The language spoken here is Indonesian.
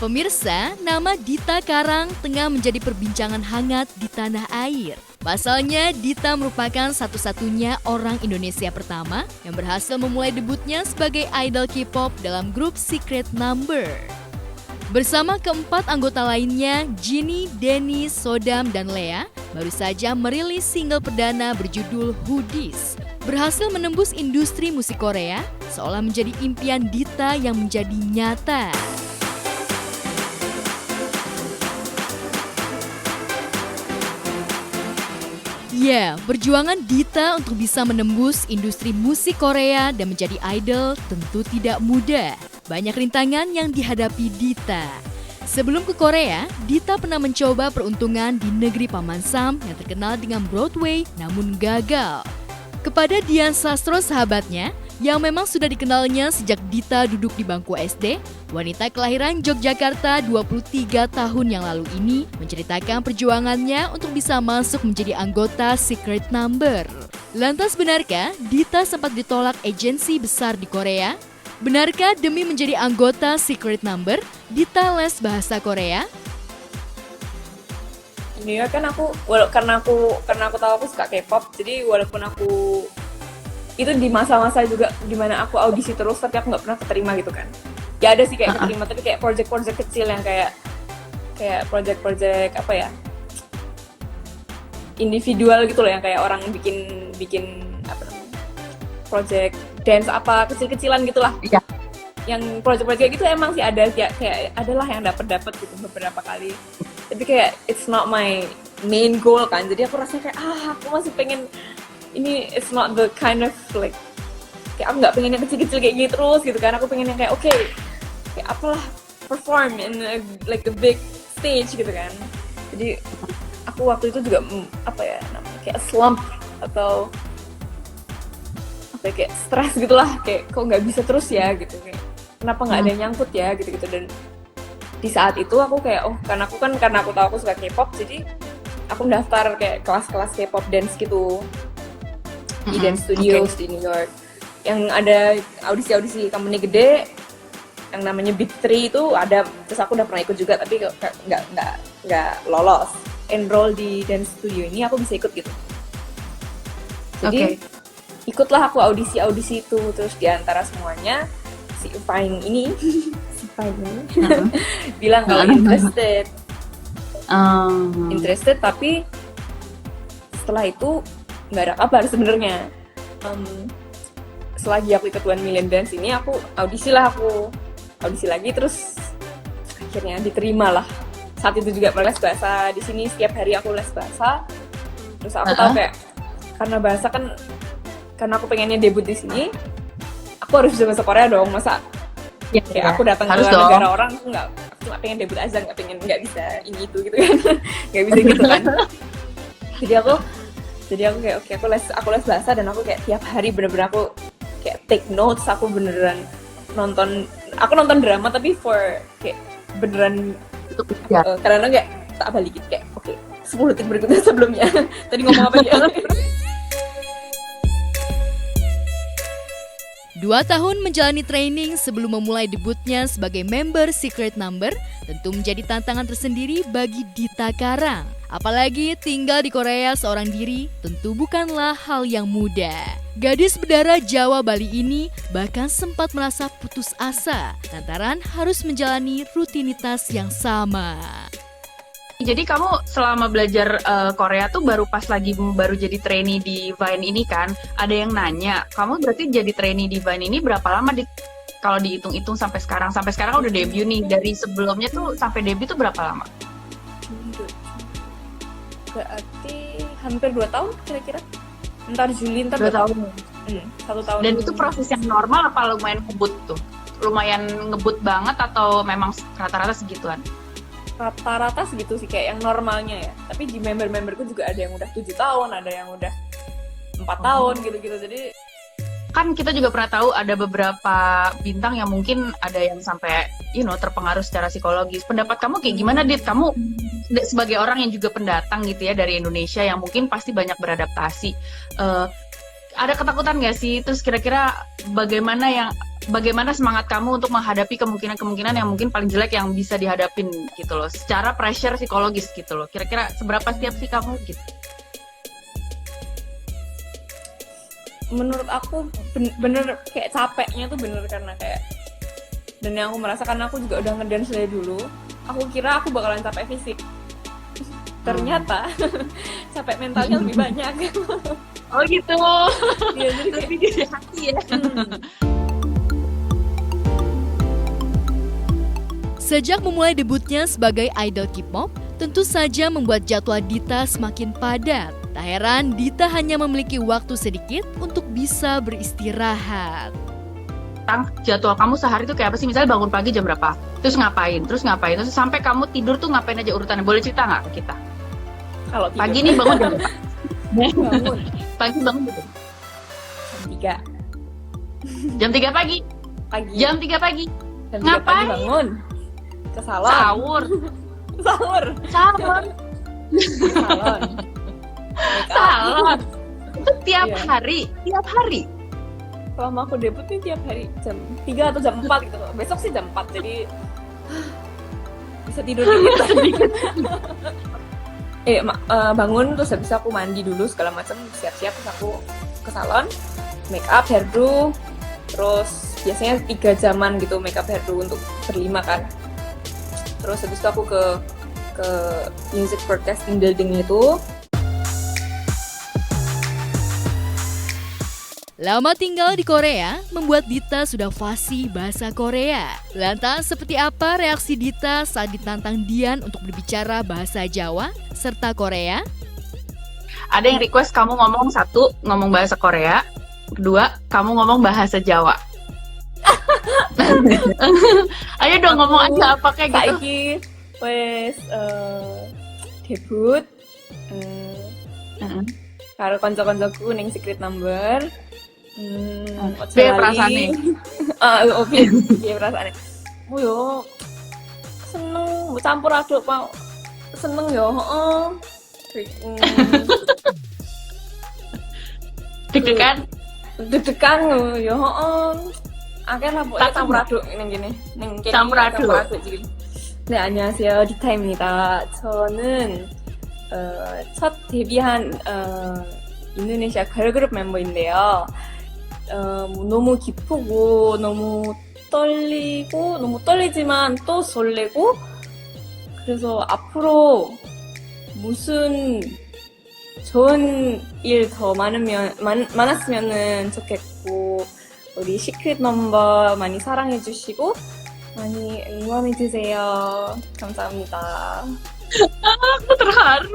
Pemirsa, nama Dita Karang tengah menjadi perbincangan hangat di tanah air. Pasalnya, Dita merupakan satu-satunya orang Indonesia pertama yang berhasil memulai debutnya sebagai idol K-pop dalam grup Secret Number. Bersama keempat anggota lainnya, Jinny, Denny, Sodam, dan Lea, baru saja merilis single perdana berjudul Hoodies. Berhasil menembus industri musik Korea, seolah menjadi impian Dita yang menjadi nyata. Ya, perjuangan Dita untuk bisa menembus industri musik Korea dan menjadi idol tentu tidak mudah. Banyak rintangan yang dihadapi Dita. Sebelum ke Korea, Dita pernah mencoba peruntungan di negeri Paman Sam yang terkenal dengan Broadway namun gagal. Kepada Dian Sastro sahabatnya, yang memang sudah dikenalnya sejak Dita duduk di bangku SD, wanita kelahiran Yogyakarta 23 tahun yang lalu ini menceritakan perjuangannya untuk bisa masuk menjadi anggota Secret Number. Lantas benarkah Dita sempat ditolak agensi besar di Korea? Benarkah demi menjadi anggota Secret Number, Dita les bahasa Korea? Iya kan karena aku tahu aku suka K-pop, jadi walaupun aku itu di masa-masa juga dimana aku audisi terus tapi aku nggak pernah keterima gitu kan. Ya ada sih kayak keterima tapi kayak project-project kecil yang kayak project-project apa ya, individual gitu loh, yang kayak orang bikin apa namanya, project dance apa kecil-kecilan gitulah. Iya. Yang project-project gitu emang sih ada kayak adalah yang dapat gitu beberapa kali. Tapi kayak it's not my main goal kan. Jadi aku rasanya kayak aku masih pengen ini, it's not the kind of like kayak aku nggak pengen yang kecil-kecil kayak gitu terus gitu kan. Aku pengen yang kayak kayak apalah perform in like a big stage gitu kan. Jadi aku waktu itu juga apa ya namanya kayak slump atau apa ya, kayak stres gitulah, kayak kok nggak bisa terus ya gitu, kayak kenapa nggak ada yang nyangkut ya gitu. Dan di saat itu aku kayak karena aku tahu aku suka K-pop, jadi aku mendaftar kayak kelas-kelas K-pop dance gitu di dance studios di New York yang ada audisi company gede yang namanya Big 3 itu ada. Terus aku udah pernah ikut juga tapi nggak lolos enroll di dance studio ini, aku bisa ikut gitu. Jadi ikutlah aku audisi itu, terus diantara semuanya si Fine ini bilang kalau interested tapi setelah itu nggak ada kabar sebenarnya. Selagi aku ikut 1 Million Dance ini, aku audisi lagi, terus akhirnya diterima lah. Saat itu juga les bahasa di sini, setiap hari aku les bahasa. Terus aku tahu kayak karena bahasa kan, karena aku pengennya debut di sini, aku harus bisa bahasa Korea dong, masa kayak aku datang ke negara orang, aku cuma pengen debut aja, nggak bisa ini itu gitu kan. Nggak bisa gitu kan. Jadi aku kayak aku les bahasa, dan aku kayak tiap hari bener-bener aku kayak take notes. Aku beneran nonton drama tapi kayak beneran karena kayak tak balikin kayak 10 detik berikutnya sebelumnya tadi ngomong apa dia. 2 tahun menjalani training sebelum memulai debutnya sebagai member Secret Number tentu menjadi tantangan tersendiri bagi Dita Karang. Apalagi tinggal di Korea seorang diri tentu bukanlah hal yang mudah. Gadis berdarah Jawa Bali ini bahkan sempat merasa putus asa lantaran harus menjalani rutinitas yang sama. Jadi kamu selama belajar Korea tuh baru jadi trainee di Vine ini kan? Ada yang nanya, kamu berarti jadi trainee di Vine ini berapa lama kalau dihitung-hitung sampai sekarang? Sampai sekarang udah debut nih. Dari sebelumnya tuh sampai debut tuh berapa lama? Berarti hampir 2 tahun kira-kira. Ntar Juli 2 tahun. 1 tahun. Dan itu proses yang normal apa lumayan ngebut tuh? Lumayan ngebut banget atau memang rata-rata segituan? Rata-rata segitu sih, kayak yang normalnya ya. Tapi di member-memberku juga ada yang udah 7 tahun, ada yang udah 4 tahun gitu-gitu. Jadi kan kita juga pernah tahu ada beberapa bintang yang mungkin ada yang sampai terpengaruh secara psikologis. Pendapat kamu kayak gimana, Dit? Kamu sebagai orang yang juga pendatang gitu ya dari Indonesia yang mungkin pasti banyak beradaptasi. ada ketakutan nggak sih? Terus kira-kira bagaimana semangat kamu untuk menghadapi kemungkinan-kemungkinan yang mungkin paling jelek yang bisa dihadapin gitu loh, secara pressure psikologis gitu loh. Kira-kira seberapa siap sih kamu gitu? Menurut aku bener kayak capeknya tuh bener karena kayak, dan yang aku merasakan, aku juga udah ngedance dari dulu. Aku kira aku bakalan capek fisik. Ternyata capek mentalnya lebih banyak. Oh gitu. Iya, jadi kayak, Lebih gede hati ya. Sejak memulai debutnya sebagai idol K-pop, tentu saja membuat jadwal Dita semakin padat. Tak heran Dita hanya memiliki waktu sedikit untuk bisa beristirahat. Jadwal kamu sehari tuh kayak apa sih? Misalnya bangun pagi jam berapa? Terus ngapain? Terus sampai kamu tidur tuh ngapain aja urutannya? Boleh cerita nggak ke kita? kalau tidur, Pagi nih bangun jam berapa? bangun Pagi bangun jam jam 3 jam 3 pagi. pagi. Jam 3 pagi. Jam 3 pagi Ngapain? bangun. Ke salon. Sahur. Sahur. Salon. Ke salon. Make up. Salon. Itu tiap Iya. hari. Selama aku debut nih tiap hari jam 3 atau jam 4 gitu. Besok sih jam 4, jadi bisa tidur dikit. Bangun, terus habis aku mandi dulu segala macam, siap-siap, terus aku ke salon, make up, hairdo, terus biasanya 3 jaman gitu make up hairdo untuk berlima kan. Terus habis itu aku ke music broadcasting building itu. Lama tinggal di Korea membuat Dita sudah fasih bahasa Korea. Lantas seperti apa reaksi Dita saat ditantang Dian untuk berbicara bahasa Jawa serta Korea? Ada yang request kamu ngomong bahasa Korea, kedua kamu ngomong bahasa Jawa. Ayo dong ngomong aja apa kayak gitu. Saiki wes debut karo kanca-kancaku ning Secret Number. Piye perasaane? Piye perasaane? Yo seneng, campur aduk Pak. Seneng yo, heeh. Deg-degan. Deg-degan yo, heeh. Akeh lah pokoknya campur aduk ning kene. Ning kene campur aduk. 지금. 네, 안녕하세요. 리타입니다. 저는 첫 데뷔한 인도네시아 걸그룹 멤버인데요. 너무 기쁘고 너무 떨리지만 또 설레고, 그래서 앞으로 무슨 좋은 일 더 많았으면 좋겠고, 우리 시크릿 넘버 많이 사랑해주시고 많이 응원해주세요. 감사합니다. Aku terharu.